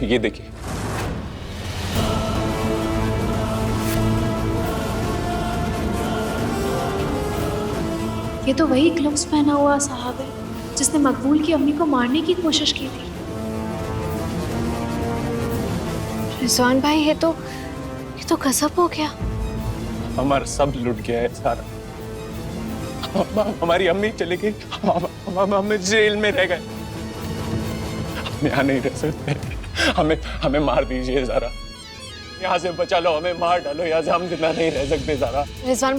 ये देखिए। ये तो वही ग्लव्स पहना हुआ साहब है जिसने मकबूल की अम्मी को मारने की कोशिश की थी। रिजवान भाई, ये तो गजब हो गया। हमारा सब लुट गया है सारा। हमारी अम्मी चली गई, हम जेल में रह गए। हम यहाँ नहीं रह सकते। हमें मार दीजिए ज़रा, यहाँ से बचा लो, हमें मार डालो, यहाँ से हम जिंदा नहीं रह सकते ज़रा। रिजवान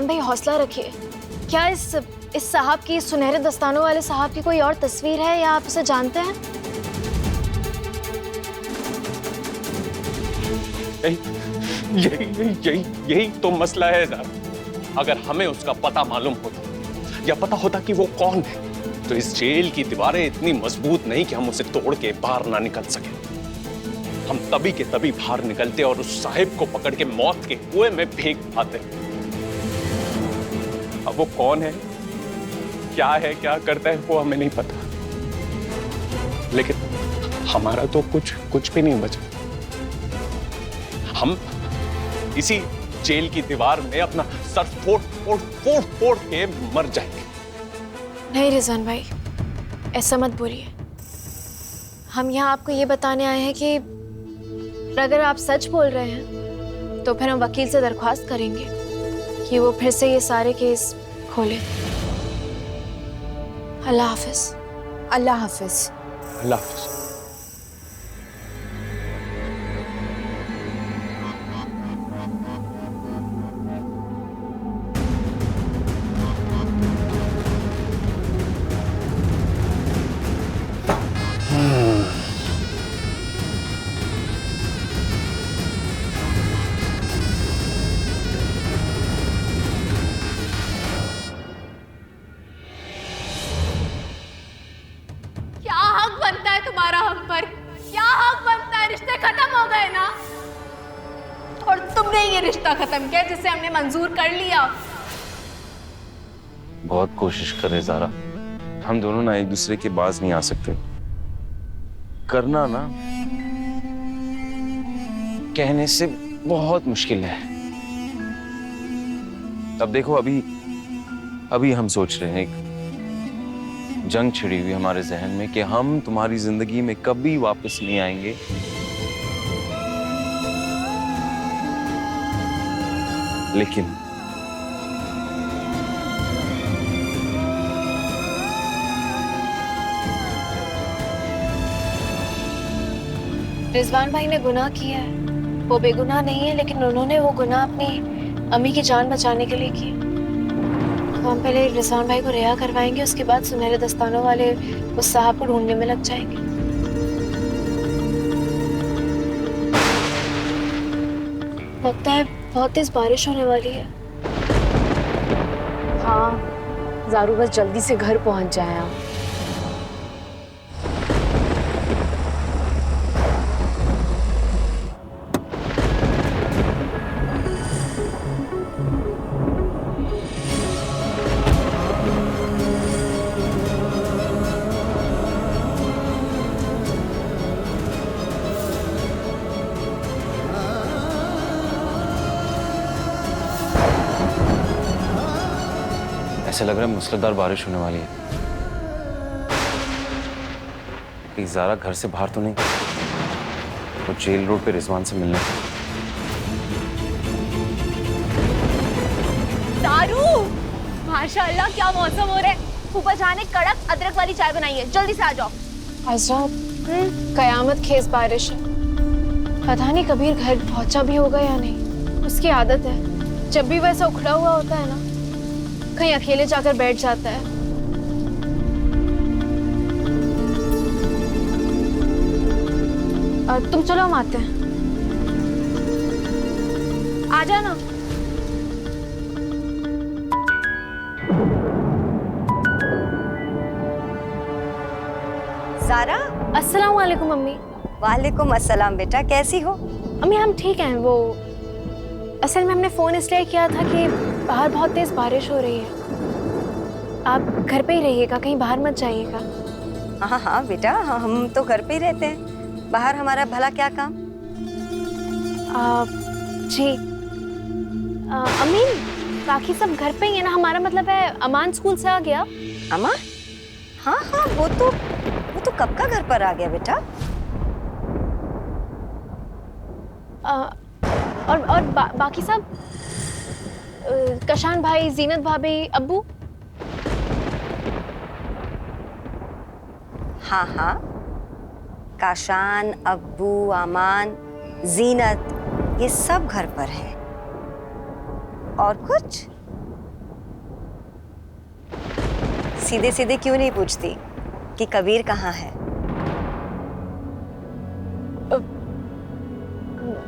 भाई हौसला रखिए। क्या इस साहब की, सुनहरे दस्तानों वाले साहब की कोई और तस्वीर है या आप उसे जानते हैं? यही तो मसला है ज़रा। अगर हमें उसका पता मालूम होता या पता होता कि वो कौन है, तो इस जेल की दीवारें इतनी मजबूत नहीं कि हम उसे तोड़ के बाहर ना निकल सके। हम तभी के तभी बाहर निकलते और उस साहिब को पकड़ के मौत के कुएं में फेंक आते। अब वो कौन है, क्या करता है, वो हमें नहीं पता। लेकिन हमारा तो कुछ भी नहीं बचा। हम इसी जेल की दीवार में अपना सर फोड़ के मर जाएंगे। नहीं रिजवान भाई, ऐसा मत बोलिए। हम यहाँ आपको ये बताने आए हैं कि अगर आप सच बोल रहे हैं तो फिर हम वकील से दरख्वास्त करेंगे कि वो फिर से ये सारे केस खोले। अल्लाह हाफिज। अल्लाह हाफिज। अल्लाह हाफिज। तुम्हारा हम पर क्या हक बनता है? रिश्ते खत्म हो गए ना, और तुमने ये रिश्ता खत्म किया जिसे हमने मंजूर कर लिया। बहुत कोशिश करे ज़ारा, हम दोनों ना एक दूसरे के बाज नहीं आ सकते। करना ना कहने से बहुत मुश्किल है। अब देखो, अभी हम सोच रहे हैं, जंग छिड़ी हुई हमारे जहन में कि हम तुम्हारी जिंदगी में कभी वापस नहीं आएंगे। लेकिन रिजवान भाई ने गुनाह किया है, वो बेगुनाह नहीं है, लेकिन उन्होंने वो गुनाह अपनी अम्मी की जान बचाने के लिए किया। तो हम पहले रिजवान भाई को रिहा करवाएंगे, उसके बाद सुनहरे दस्तानों वाले उस साहब को ढूंढने में लग जाएंगे। लगता है बहुत तेज बारिश होने वाली है। हाँ, ज़ारू बस जल्दी से घर पहुंच जाए आप। ऐसे लग रहा है मूसलाधार बारिश होने वाली है। कहीं ज़ारा घर से बाहर तो नहीं? वो जेल रोड पे रिजवान से मिलने। दारू, माशाल्लाह क्या मौसम हो रहा है। ऊपर जाने कड़क अदरक वाली चाय बनाई है, जल्दी से आ जाओ। हजरत, कयामत खेज बारिश है। पता नहीं कबीर घर पहुंचा भी होगा या नहीं। उसकी आदत है, जब भी वैसा उखड़ा हुआ होता है ना, कहीं अकेले जाकर बैठ जाता है। तुम चलो, हम आते हैं। आ जाना। ज़ारा, अस्सलाम वालेकुम अम्मी। वालेकुम अस्सलाम बेटा, कैसी हो? अम्मी हम ठीक हैं। वो असल में हमने फ़ोन इसलिए किया था कि बाहर बहुत तेज़ बारिश हो रही है। आप घर पे ही रहिएगा, कहीं बाहर मत जाइएगा। हाँ हाँ बेटा, हाँ, हम तो घर पे ही रहते हैं। बाहर हमारा भला क्या काम? जी अमीन, बाकी सब घर पे ही है ना? हमारा मतलब है अमान स्कूल से आ गया। अमान? हाँ हाँ, वो तो कब का घर पर आ गया बेटा। और बाकी सब कशान भाई, जीनत भाभी, अब्बू? हाँ हाँ, काशान, अब्बू, अमान, जीनत, ये सब घर पर है। और कुछ? सीधे सीधे क्यों नहीं पूछती कि कबीर कहाँ है?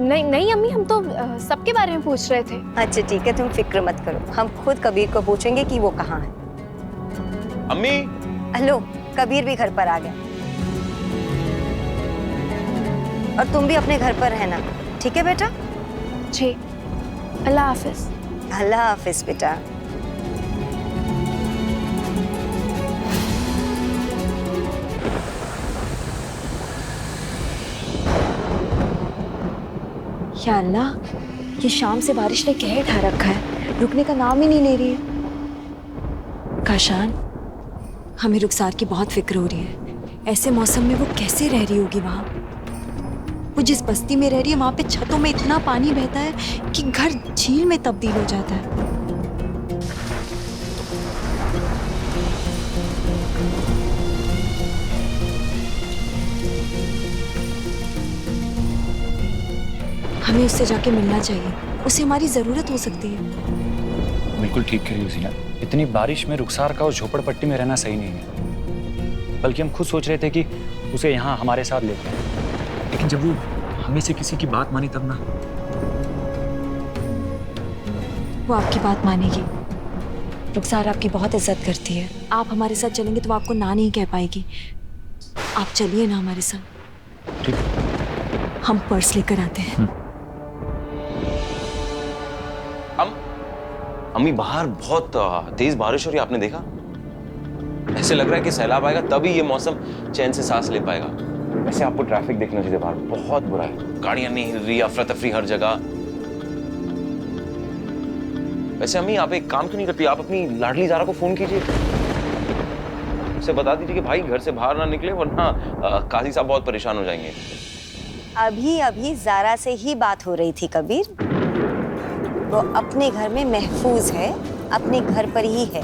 नहीं नहीं अम्मी, हम तो सबके बारे में पूछ रहे थे। अच्छा ठीक है, तुम फिक्र मत करो, हम खुद कबीर को पूछेंगे कि वो कहाँ है। अम्मी, हेलो, कबीर भी घर पर आ गया। और तुम भी अपने घर पर रहना, ठीक है बेटा? जी, अल्लाह हाफिज। अल्लाह हाफिज बेटा। या अल्लाह, ये शाम से बारिश ने कहर ढा रखा है, रुकने का नाम ही नहीं ले रही है। काशान, हमें रुखसार की बहुत फिक्र हो रही है। ऐसे मौसम में वो कैसे रह रही होगी वहाँ? वो जिस बस्ती में रह रही है वहाँ पे छतों में इतना पानी बहता है कि घर झील में तब्दील हो जाता है। हमें उससे जाके मिलना चाहिए, उसे हमारी जरूरत हो सकती है। बिल्कुल ठीक कह रही हो जीना, इतनी बारिश में रुखसार का उस झोपड़पट्टी में रहना सही नहीं है। बल्कि हम खुद सोच रहे थे कि उसे यहाँ हमारे साथ लेते हैं, लेकिन जब वो हमें से किसी की बात मानी तब ना। वो आपकी बात मानेगी। रुखसार आपकी बहुत इज्जत करती है। आप हमारे साथ चलेंगे तो वो आपको ना नहीं कह पाएगी। आप चलिए ना हमारे साथ। ठीक, हम पर्स लेकर आते हैं। अम्मी, बाहर बहुत तेज बारिश हो रही है, आपने देखा? ऐसे लग रहा है कि सैलाब आएगा, तभी ये मौसम चैन से सांस ले पाएगा। वैसे आपको ट्रैफिक देखना चाहिए, बाहर बहुत बुरा है, गाड़ियां नहीं हिल रही, अफरा तफरी हर जगह। वैसे अम्मी, आप एक काम क्यों नहीं करती? आप अपनी लाडली ज़ारा को फोन कीजिए, उसे बता दीजिए कि भाई घर से बाहर ना निकले, वरना काजी साहब बहुत परेशान हो जाएंगे। अभी अभी ज़ारा से ही बात हो रही थी कबीर। वो अपने घर में महफूज है, अपने घर पर ही है।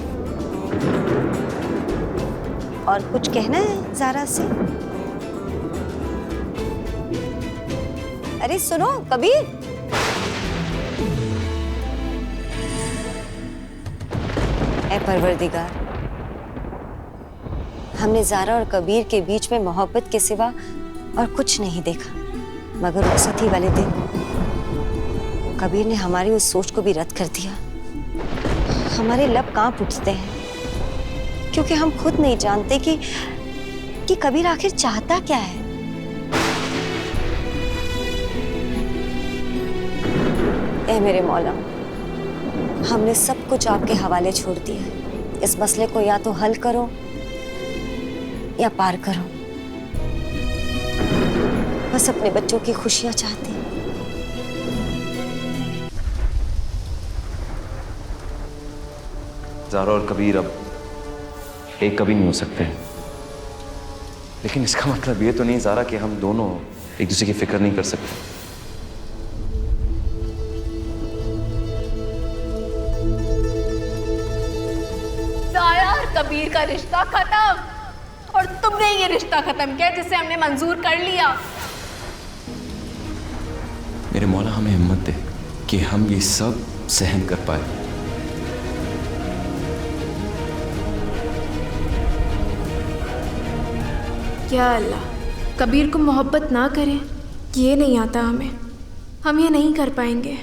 और कुछ कहना है ज़ारा से? अरे सुनो कबीर, ऐ परवरदिगार, हमने ज़ारा और कबीर के बीच में मोहब्बत के सिवा और कुछ नहीं देखा, मगर रुखसती वाले दिन कबीर ने हमारी उस सोच को भी रद्द कर दिया। हमारे लब कांप उठते हैं, क्योंकि हम खुद नहीं जानते कि कबीर आखिर चाहता क्या है। ऐ मेरे मौला, हमने सब कुछ आपके हवाले छोड़ दिया। इस मसले को या तो हल करो या पार करो। बस अपने बच्चों की खुशियां चाहती हैं। ज़ारा और कबीर अब एक कभी नहीं हो सकते, लेकिन इसका मतलब ये तो नहीं ज़ारा कि हम दोनों एक दूसरे की फिक्र नहीं कर सकते। ज़ारा और कबीर का रिश्ता खत्म, और तुमने ये रिश्ता खत्म किया जिसे हमने मंजूर कर लिया। मेरे मौला, हमें हिम्मत दे कि हम ये सब सहन कर पाए। या अल्लाह, कबीर को मोहब्बत ना करें, ये नहीं आता हमें। हम ये नहीं कर पाएंगे।